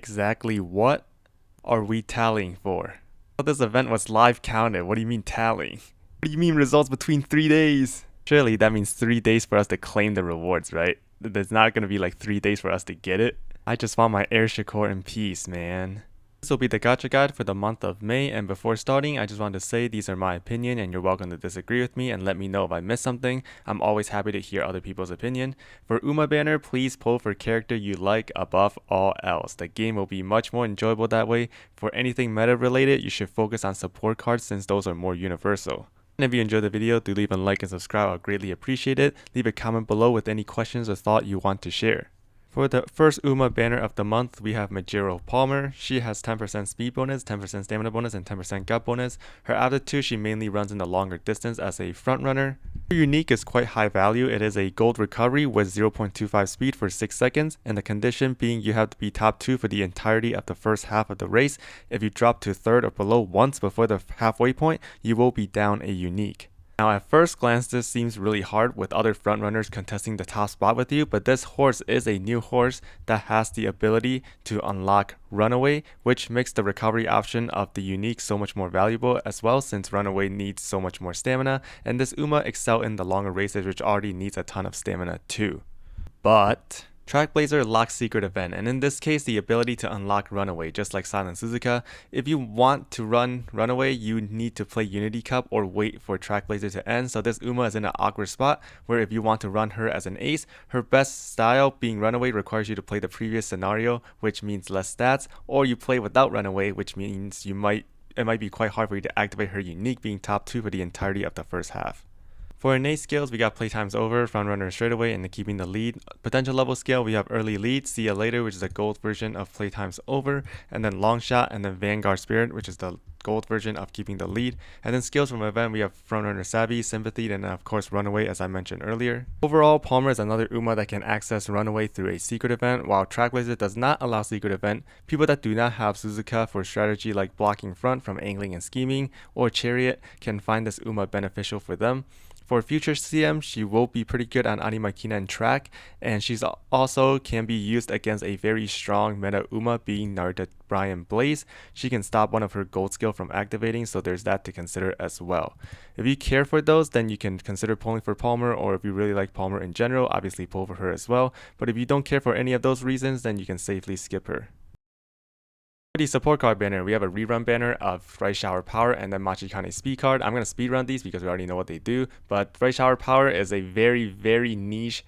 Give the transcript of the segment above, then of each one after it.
Exactly what are we tallying for? Well, this event was live counted. What do you mean tallying? What do you mean results between 3 days? Surely that means 3 days for us to claim the rewards, right? There's not gonna be like 3 days for us to get it. I just want my airship core in peace, man. This will be the Gacha guide for the month of May, and before starting, I just wanted to say these are my opinion and you're welcome to disagree with me and let me know if I missed something. I'm always happy to hear other people's opinion. For Uma banner, please pull for character you like above all else. The game will be much more enjoyable that way. For anything meta related, you should focus on support cards since those are more universal. And if you enjoyed the video, do leave a like and subscribe, I'll greatly appreciate it. Leave a comment below with any questions or thought you want to share. For the first Uma banner of the month, we have Mejiro Palmer. She has 10% speed bonus, 10% stamina bonus, and 10% gut bonus. Her aptitude, she mainly runs in the longer distance as a front runner. Her unique is quite high value. It is a gold recovery with 0.25 speed for 6 seconds, and the condition being you have to be top 2 for the entirety of the first half of the race. If you drop to 3rd or below once before the halfway point, you will be down a unique. Now at first glance this seems really hard with other frontrunners contesting the top spot with you, but this horse is a new horse that has the ability to unlock Runaway, which makes the recovery option of the unique so much more valuable as well since Runaway needs so much more stamina, and this Uma excel in the longer races which already needs a ton of stamina too. But Trackblazer locks Secret Event, and in this case the ability to unlock Runaway, just like Silent Suzuka. If you want to run Runaway, you need to play Unity Cup or wait for Trackblazer to end, so this Uma is in an awkward spot where if you want to run her as an ace, her best style being Runaway requires you to play the previous scenario, which means less stats, or you play without Runaway, which means it might be quite hard for you to activate her unique being top 2 for the entirety of the first half. For innate skills, we got Playtime's Over, Frontrunner Straightaway, and Keeping the Lead. Potential level scale, we have Early Lead, See Ya Later, which is the gold version of Playtime's Over, and then Long Shot, and then Vanguard Spirit, which is the gold version of Keeping the Lead. And then skills from event, we have Frontrunner Savvy, Sympathy, and of course Runaway, as I mentioned earlier. Overall, Palmer is another Uma that can access Runaway through a secret event, while Trackblazer does not allow secret event. People that do not have Suzuka for strategy like blocking front from angling and scheming, or Chariot can find this Uma beneficial for them. For future CM, she will be pretty good on Animakina and track, and she's also can be used against a very strong meta Uma being Naruto Brian Blaze. She can stop one of her gold skill from activating, so there's that to consider as well. If you care for those, then you can consider pulling for Palmer, or if you really like Palmer in general, obviously pull for her as well. But if you don't care for any of those reasons, then you can safely skip her. For the support card banner, we have a rerun banner of Right Shower Power and then Matikane speed card. I'm going to speed run these because we already know what they do, but Right Shower Power is a very niche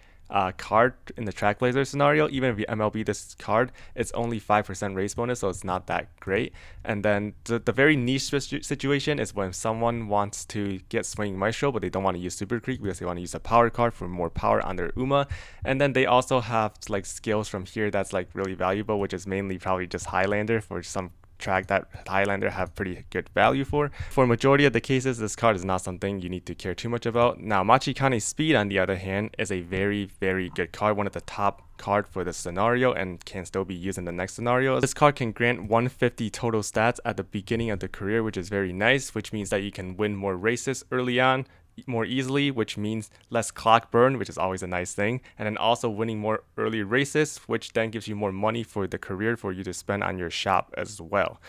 card in the Trackblazer scenario. Even if you MLB this card, it's only 5% race bonus, so it's not that great. And then the very niche situation is when someone wants to get Swinging Maestro, but they don't want to use Super Creek because they want to use a power card for more power on their Uma. And then they also have like skills from here that's like really valuable, which is mainly probably just Highlander for some track that Highlander have pretty good value for. For majority of the cases, this card is not something you need to care too much about. Now, Machikane Speed, on the other hand, is a very good card, one of the top card for the scenario and can still be used in the next scenario. This card can grant 150 total stats at the beginning of the career, which is very nice, which means that you can win more races early on more easily, which means less clock burn, which is always a nice thing, and then also winning more early races, which then gives you more money for the career for you to spend on your shop as well.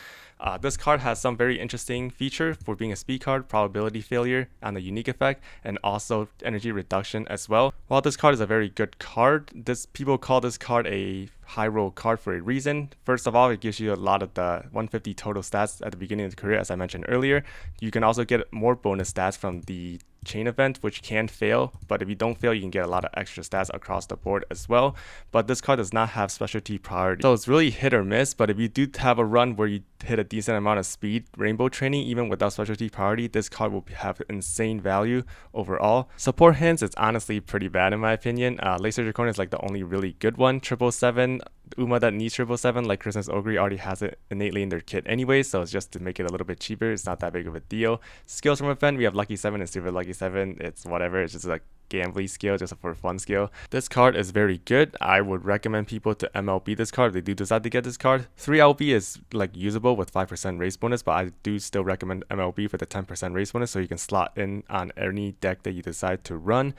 This card has some very interesting feature for being a speed card, probability failure on the unique effect, and also energy reduction as well. While this card is a very good card, people call this card a high roll card for a reason. First of all, it gives you a lot of the 150 total stats at the beginning of the career, as I mentioned earlier. You can also get more bonus stats from the chain event, which can fail, but if you don't fail, you can get a lot of extra stats across the board as well. But this card does not have specialty priority, so it's really hit or miss. But if you do have a run where you hit a decent amount of speed rainbow training, even without specialty priority, this card will have insane value overall. Support hints, it's honestly pretty bad in my opinion. Laser Draconian is like the only really good one. 777, Uma that needs 777 like Christmas Ogre already has it innately in their kit anyway, so it's just to make it a little bit cheaper. It's not that big of a deal. Skills from event, we have Lucky 7 and Super Lucky 7. It's whatever, it's just like gambling skill, just a for fun skill. This card is very good. I would recommend people to MLB this card if they do decide to get this card. 3 LB is like usable with 5% race bonus, but I do still recommend MLB for the 10% race bonus so you can slot in on any deck that you decide to run.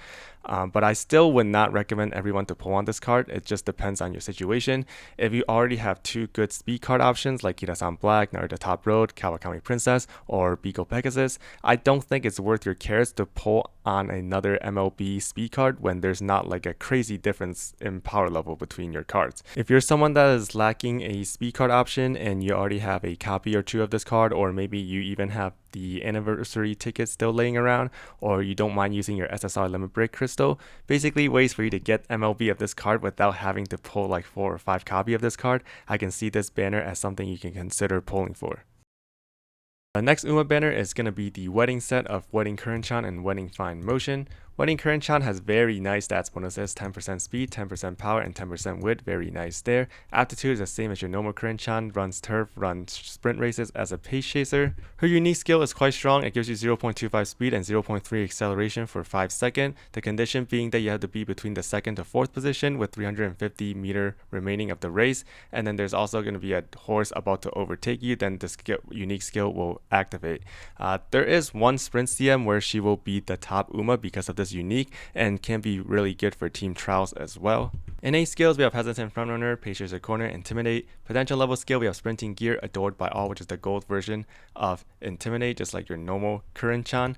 But I still would not recommend everyone to pull on this card. It just depends on your situation. If you already have 2 good speed card options like Kira-san Black, Naruto Top Road, Kawakami Princess, or Biko Pegasus, I don't think it's worth your cares to pull on another MLB speed card when there's not like a crazy difference in power level between your cards. If you're someone that is lacking a speed card option and you already have a copy or 2 of this card, or maybe you even have the anniversary ticket still laying around, or you don't mind using your SSR limit break crystal, basically ways for you to get MLB of this card without having to pull like 4 or 5 copy of this card, I can see this banner as something you can consider pulling for. The next Uma banner is going to be the Wedding set of Wedding Curren-chan and Wedding Fine Motion. Wedding Curren-chan has very nice stats bonuses, 10% speed, 10% power, and 10% width, very nice there. Aptitude is the same as your normal Curren-chan, runs turf, runs sprint races as a pace chaser. Her unique skill is quite strong, it gives you 0.25 speed and 0.3 acceleration for 5 seconds. The condition being that you have to be between the 2nd to 4th position with 350 meter remaining of the race, and then there's also going to be a horse about to overtake you, then this unique skill will activate. There is one sprint CM where she will be the top Uma because of this unique and can be really good for team trials as well. Innate skills, we have Hesitant Frontrunner, Patience Corner, Intimidate. Potential level skill, we have Sprinting Gear, Adored by All, which is the gold version of Intimidate, just like your normal Curren-chan.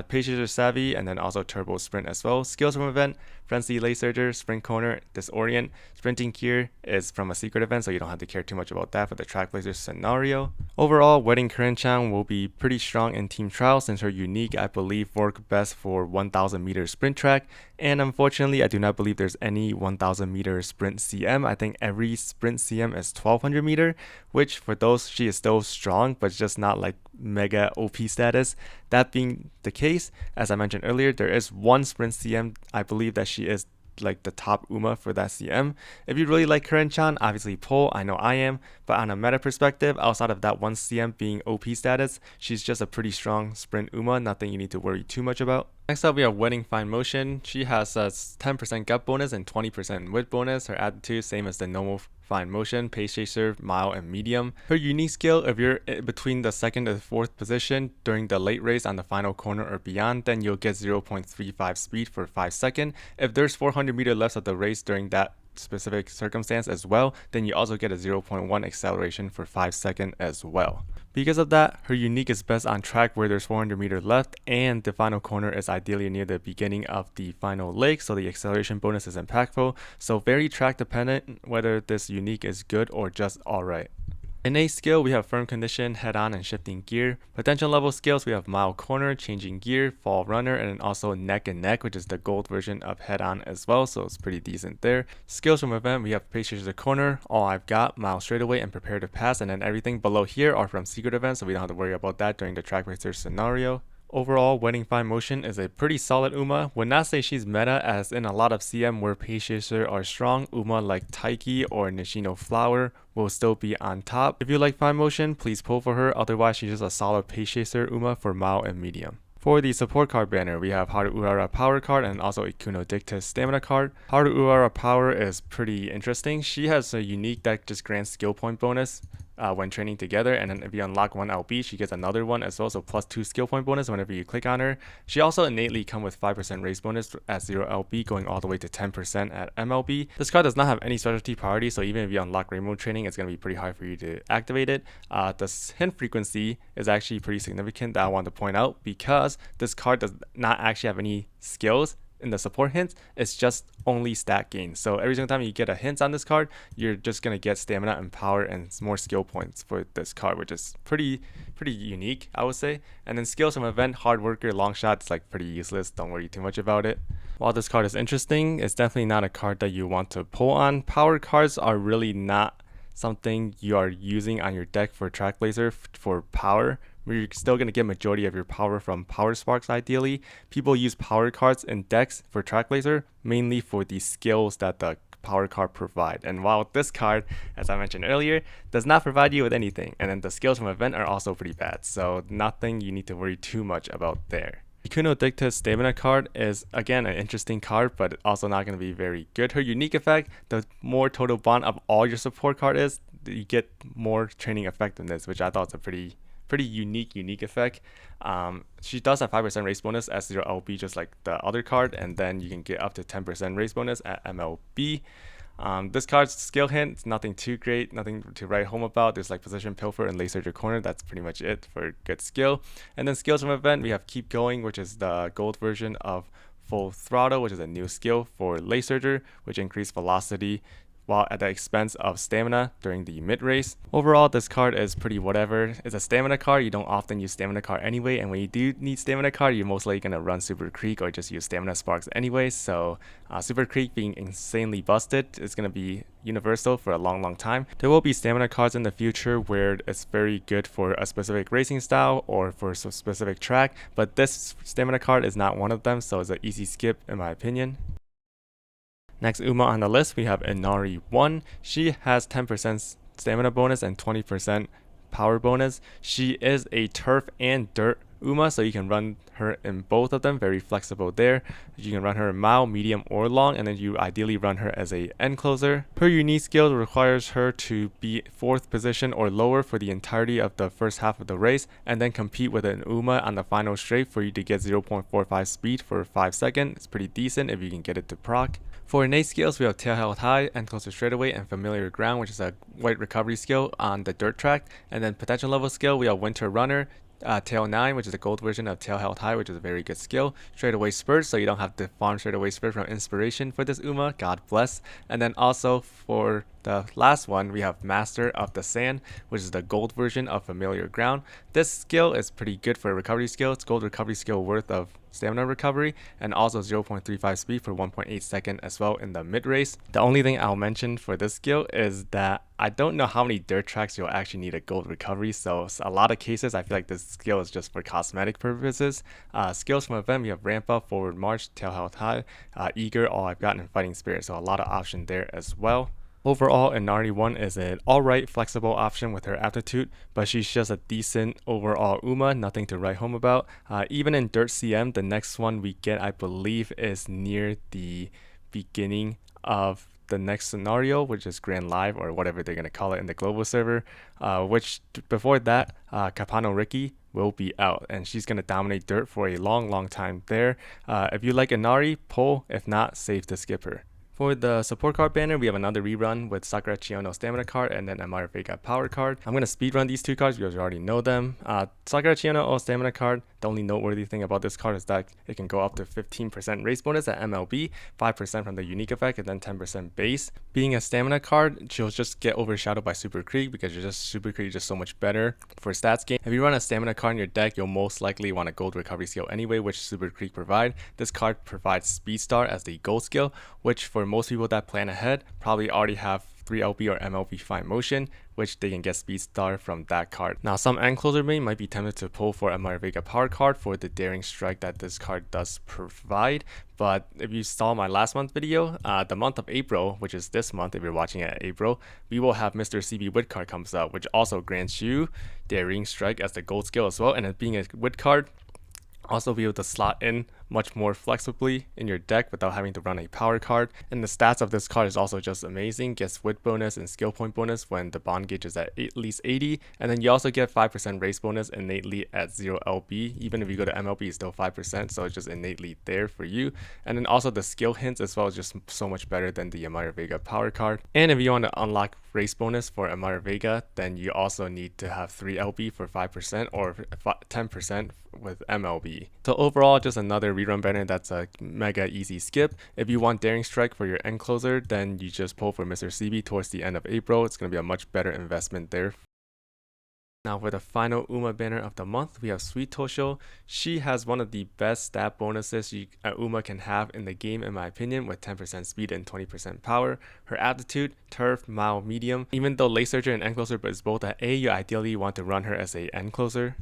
Patience Savvy, and then also Turbo Sprint as well. Skills from event, Frenzy Laserger, Sprint Corner, Disorient. Sprinting Gear is from a secret event, so you don't have to care too much about that for the Track Blazer scenario. Overall, Wedding Curren-chan will be pretty strong in team trials since her unique, I believe, work best for 1000 meter sprint track. And unfortunately, I do not believe there's any 1000 meter sprint CM. I think every sprint CM is 1200 meter, which for those, she is still strong, but just not like mega OP status. That being the case, as I mentioned earlier, there is one sprint CM. I believe that she is like the top Uma for that CM. If you really like Curren-chan, obviously pull, I know I am, but on a meta perspective, outside of that one CM being OP status, she's just a pretty strong sprint Uma, nothing you need to worry too much about. Next up, we have Wedding Fine Motion. She has a 10% gut bonus and 20% width bonus. Her attitude, same as the normal Fine Motion, Pace Chaser, Mild, and Medium. Her unique skill, if you're between the 2nd and 4th position during the late race on the final corner or beyond, then you'll get 0.35 speed for 5 seconds. If there's 400 meter left of the race during that specific circumstance as well, then you also get a 0.1 acceleration for 5 seconds as well. Because of that, her unique is best on track where there's 400 meters left and the final corner is ideally near the beginning of the final leg, so the acceleration bonus is impactful. So very track dependent whether this unique is good or just alright. Innate skill, we have Firm Condition, Head On, and Shifting Gear. Potential level skills, we have Mild Corner, Changing Gear, Fall Runner, and then also Neck and Neck, which is the gold version of Head On as well, so it's pretty decent there. Skills from event, we have Patience the Corner, All I've Got, Mild Straightaway, and Prepare to Pass, and then everything below here are from secret events, so we don't have to worry about that during the track racer scenario. Overall, Wedding Fine Motion is a pretty solid Uma. Would not say she's meta, as in a lot of CM where Pace Chaser are strong, Uma like Taiki or Nishino Flower will still be on top. If you like Fine Motion, please pull for her, otherwise she's just a solid Pace Chaser Uma for mild and medium. For the support card banner, we have Haru Urara Power card and also Ikuno Dictus Stamina card. Haru Urara Power is pretty interesting. She has a unique that just grants skill point bonus when training together, and then if you unlock one LB, she gets another one as well, so plus 2 skill point bonus whenever you click on her. She also innately comes with 5% race bonus at 0 LB going all the way to 10% at MLB. This card does not have any specialty priority, so even if you unlock rainbow training, it's going to be pretty hard for you to activate it. The hint frequency is actually pretty significant that I want to point out, because this card does not actually have any skills in the support hints. It's just only stat gain. So every single time you get a hint on this card, you're just gonna get stamina and power and more skill points for this card, which is pretty unique, I would say. And then skills from event, Hard Worker, Long Shot, it's like pretty useless, don't worry too much about it. While this card is interesting, it's definitely not a card that you want to pull on. Power cards are really not something you are using on your deck for Track Blazer for power. You're still going to get majority of your power from Power Sparks ideally. People use power cards in decks for Track Blazer mainly for the skills that the power card provide. And while this card, as I mentioned earlier, does not provide you with anything, and then the skills from event are also pretty bad, so nothing you need to worry too much about there. Ikuno Dictus stamina card is again an interesting card, but also not going to be very good. Her unique effect, the more total bond of all your support card is, you get more training effectiveness, which I thought is a pretty unique effect. She does have 5% race bonus as 0 LB, just like the other card, and then you can get up to 10% race bonus at MLB. This card's skill hint, it's nothing too great, nothing to write home about. There's like Position Pilfer and Laser Your Corner. That's pretty much it for good skill. And then skills from event, we have Keep Going, which is the gold version of Full Throttle, which is a new skill for Laser, which increase velocity while at the expense of stamina during the mid race. Overall, this card is pretty whatever. It's a stamina card. You don't often use stamina card anyway, and when you do need stamina card, you're most likely gonna run Super Creek or just use stamina sparks anyway. So Super Creek being insanely busted is gonna be universal for a long time. There will be stamina cards in the future where it's very good for a specific racing style or for a specific track, but this stamina card is not one of them, so it's an easy skip in my opinion. Next Uma on the list, we have Inari 1. She has 10% stamina bonus and 20% power bonus. She is a turf and dirt Uma, so you can run her in both of them, very flexible there. You can run her mild, medium, or long, and then you ideally run her as a end closer. Her unique skill requires her to be 4th position or lower for the entirety of the first half of the race, and then compete with an Uma on the final straight for you to get 0.45 speed for 5 seconds. It's pretty decent if you can get it to proc. For innate skills, we have Tail Held High, End Closer Straightaway, and Familiar Ground, which is a white recovery skill on the dirt track. And then potential level skill, we have Winter Runner, Tail 9, which is a gold version of Tail Held High, which is a very good skill. Straightaway Spurt, so you don't have to farm Straightaway Spurt from inspiration for this Uma, God bless. And then also for the last one, we have Master of the Sand, which is the gold version of Familiar Ground. This skill is pretty good for a recovery skill. It's gold recovery skill worth of stamina recovery, and also 0.35 speed for 1.8 second as well in the mid race. The only thing I'll mention for this skill is that I don't know how many dirt tracks you'll actually need a gold recovery, so a lot of cases I feel like this skill is just for cosmetic purposes. Skills from event, we have Ramp Up, Forward March, Tail Held High, Eager, All I've Got, and Fighting Spirit, so a lot of option there as well. Overall, Inari 1 is an alright flexible option with her aptitude, but she's just a decent overall Uma, nothing to write home about. Even in Dirt CM, the next one we get, I believe, is near the beginning of the next scenario, which is Grand Live or whatever they're going to call it in the global server, which before that, Kapano Riki will be out, and she's going to dominate Dirt for a long time there. If you like Inari, pull. If not, save to skip her. For the support card banner, we have another rerun with Sakura Chiyono stamina card and then Amara Vega power card. I'm going to speedrun these two cards because you already know them. Sakura Chiyono stamina card, the only noteworthy thing about this card is that it can go up to 15% race bonus at MLB, 5% from the unique effect, and then 10% base. Being a stamina card, she'll just get overshadowed by Super Creek because Super Creek is just so much better for stats game. If you run a stamina card in your deck, you'll most likely want a gold recovery skill anyway, which Super Creek provide. This card provides Speed Star as the gold skill, which for most people that plan ahead probably already have 3LB or MLB Fine Motion, which they can get Speed Star from that card. Now, some end closer main might be tempted to pull for Amara Vega power card for the daring strike that this card does provide, but if you saw my last month video, the month of April, which is this month if you're watching it at April, we will have Mr. CB Wood card comes out, which also grants you daring strike as the gold skill as well, and it being a Wood card, also be able to slot in much more flexibly in your deck without having to run a power card. And the stats of this card is also just amazing. Gets wit bonus and skill point bonus when the bond gauge is at least 80, and then you also get 5% race bonus innately at 0 LB. Even if you go to MLB, it's still 5%, so it's just innately there for you. And then also the skill hints as well is just so much better than the Amara Vega power card. And if you want to unlock race bonus for Amara Vega, then you also need to have 3 LB for 5% or 10% with MLB. So overall, just another rerun banner that's a mega easy skip. If you want Daring Strike for your end closer, then you just pull for Mr. CB towards the end of April. It's going to be a much better investment there. Now for the final Uma banner of the month, we have Sweet Tosho. She has one of the best stat bonuses a Uma can have in the game in my opinion, with 10% speed and 20% power. Her aptitude, turf, mild, medium. Even though Late Searcher and End Closer is both at A, you ideally want to run her as a End Closer.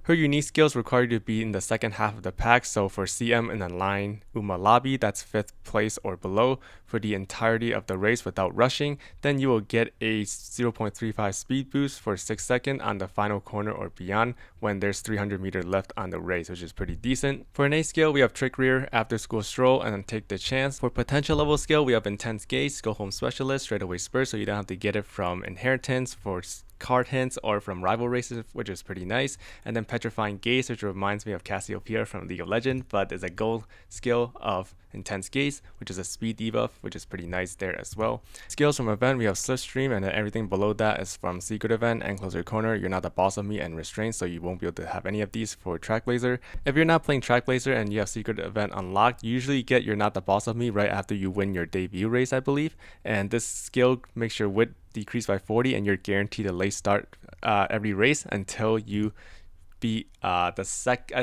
Her unique skills require you to be in the second half of the pack, so for CM in a line Uma lobby that's 5th place or below for the entirety of the race without rushing, then you will get a 0.35 speed boost for 6 seconds on the final corner or beyond when there's 300 meters left on the race, which is pretty decent. For an A skill, we have Trick Rear, After School Stroll, and then Take the Chance. For potential level skill, we have Intense Gaze, Go Home Specialist, Straightaway Spur, so you don't have to get it from Inheritance for card hints or from rival races, which is pretty nice. And then Petrifying Gaze, which reminds me of Cassiopeia from League of Legends, but is a gold skill of Intense Gaze, which is a speed debuff, which is pretty nice there as well. Skills from event, we have Slipstream, and then everything below that is from Secret Event and Closer Corner. You're not the boss of me and Restraint, so you won't be able to have any of these for Track Blazer. If you're not playing Track Blazer and you have Secret Event unlocked, you usually get You're Not the Boss of Me right after you win your debut race, I believe. And this skill makes your width decrease by 40 and you're guaranteed a late start every race until you beat I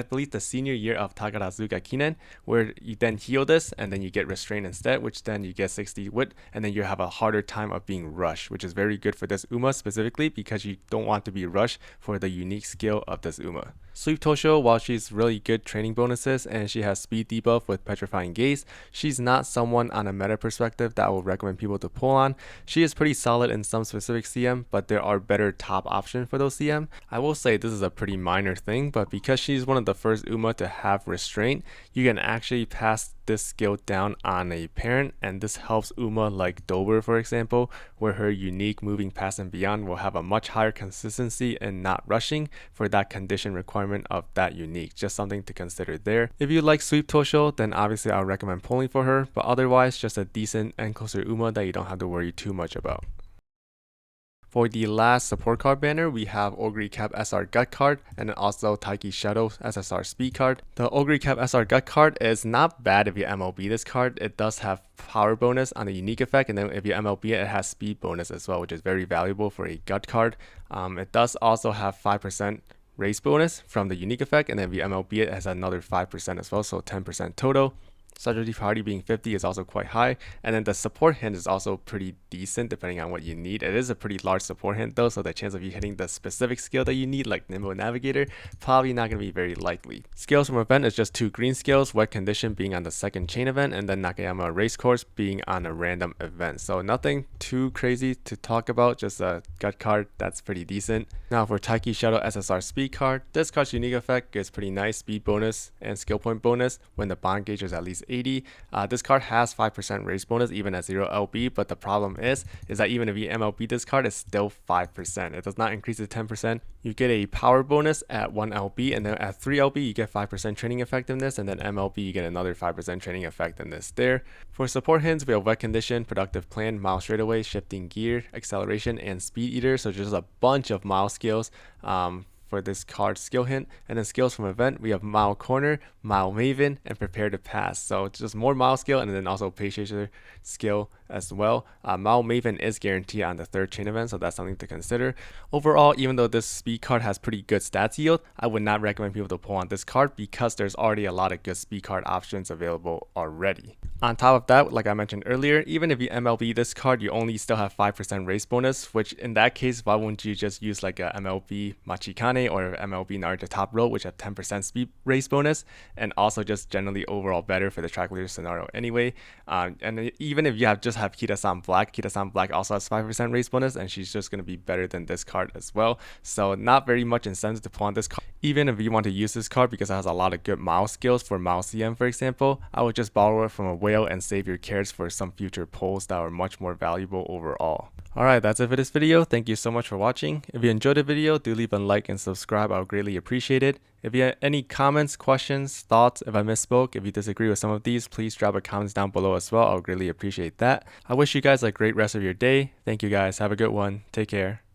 believe the senior year of Takarazuka Kinen, where you then heal this and then you get Restraint instead, which then you get 60 wit, and then you have a harder time of being rushed, which is very good for this Uma specifically because you don't want to be rushed for the unique skill of this Uma. Sweep Tosho, while she's really good training bonuses and she has speed debuff with Petrifying Gaze, she's not someone on a meta perspective that I would recommend people to pull on. She is pretty solid in some specific CM, but there are better top options for those CM. I will say this is a pretty minor thing, but because she's one of the first Uma to have Restraint, you can actually pass this skill down on a parent, and this helps Uma like Dober, for example, where her unique moving past and beyond will have a much higher consistency in not rushing for that condition requirement of that unique. Just something to consider there. If you like Sweep Tosho, then obviously I would recommend pulling for her, but otherwise just a decent and closer Uma that you don't have to worry too much about. For the last support card banner, we have Ogre Cap SR Gut card and then also Taiki Shadow SSR Speed card. The Ogre Cap SR Gut card is not bad if you MLB this card. It does have power bonus on the unique effect, and then if you MLB it, it has speed bonus as well, which is very valuable for a Gut card. It does also have 5% race bonus from the unique effect, and then if you MLB it, it has another 5% as well, so 10% total. Strategy priority being 50 is also quite high, and then the support hint is also pretty decent depending on what you need. It is a pretty large support hint though, so the chance of you hitting the specific skill that you need, like Nimble Navigator, probably not going to be very likely. Skills from event is just 2 green skills, Wet Condition being on the second chain event, and then Nakayama Race Course being on a random event. So nothing too crazy to talk about, just a gut card that's pretty decent. Now for Taiki Shadow SSR Speed card, this card's unique effect gives pretty nice speed bonus and skill point bonus when the bond gauge is at least 80. This card has 5% race bonus even at 0 LB, but the problem is that even if you MLB this card, it's still 5%. It does not increase to 10%. You get a power bonus at 1 LB, and then at 3 LB you get 5% training effectiveness, and then MLB you get another 5% training effectiveness there. For support hints, we have Wet Condition, Productive Plan, Mile Straightaway, Shifting Gear, Acceleration, and Speed Eater, so just a bunch of mile skills for this card skill hint. And then skills from event, we have Mile Corner, Mile Maven, and Prepare to Pass. So just more mile skill, and then also Pace Chaser skill as well. Mile Maven is guaranteed on the 3rd chain event, so that's something to consider. Overall, even though this speed card has pretty good stats yield, I would not recommend people to pull on this card because there's already a lot of good speed card options available already. On top of that, like I mentioned earlier, even if you MLB this card, you only still have 5% race bonus, which in that case, why wouldn't you just use like a MLB Matikane or MLB Naruto Top Row, which have 10% speed race bonus, and also just generally overall better for the track leader scenario anyway. And even if you just have Kitasan Black also has 5% race bonus, and she's just going to be better than this card as well. So not very much incentive to pull on this card. Even if you want to use this card because it has a lot of good mile skills for Mile CM, for example, I would just borrow it from a whale and save your carrots for some future pulls that are much more valuable overall. Alright, that's it for this video. Thank you so much for watching. If you enjoyed the video, do leave a like and subscribe. I would greatly appreciate it. If you have any comments, questions, thoughts, if I misspoke, if you disagree with some of these, please drop a comments down below as well. I would greatly appreciate that. I wish you guys a great rest of your day. Thank you guys. Have a good one. Take care.